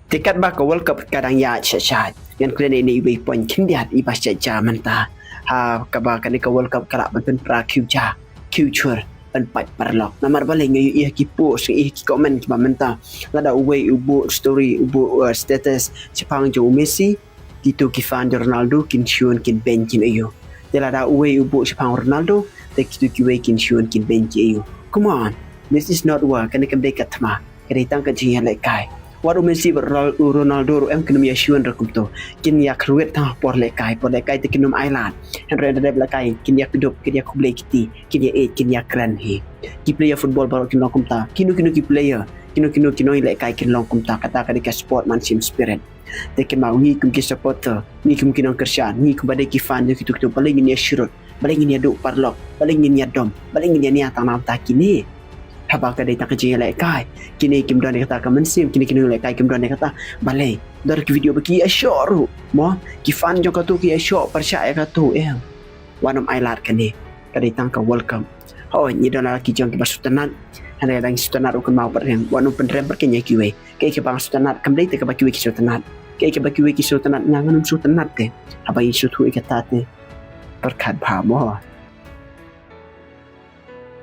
Tikat ba ka World Cup kadang ya syat yang kena ini ibu pon kindiat ibas jaja manta ha kaba kan ka World Cup kala ban pra kyuja kyuchur ban pat parlok namar baleng yu ki post ki comment ba manta lada uwe ubu story ubu status Jepang jo Messi gitu ki fan Ronaldo kin shun kin ben kin ayo lada uwe ubu Jepang Ronaldo te gitu ki we kin shun kin ben kin ayo come on, this is not work kan ka dekat ma kena tang ka jingia lai kai waru Messi Ronaldo em kena shun rakum to kin ya kruet ta por lekai te kinum island han reda de lekai kin ya kudup kin ya kublai kiti kin ya kin ya kran he ki player football baru kin lokum ta kinu ki player kinu lekai kin lokum ta kata ka sportsmanship spirit te kin ma wi kum ki supporter ni kum kin kersan ni kum badai ki fan ki tu paling ni shurut paling ni duk parlok paling ni dom paling ni tanam ta kini habak ada tak kerja lekai kini kim don kata ka mensim kini lekai kim don kata balai dar ki video bagi shoh ru mo ki fan jo ka tu ki shoh percaya ka tu wanam ailat kani kadai tang ka welcome oh ni don ki jong ki basutanat hana dang sutanat ukun mau pereng wanam penrem perkenya ki we ke bang sutanat kamdai te ka bagi we ki sutanat ke bagi we ki sutanat ngangan sutanat te habai sutu ikata te perkat ba mo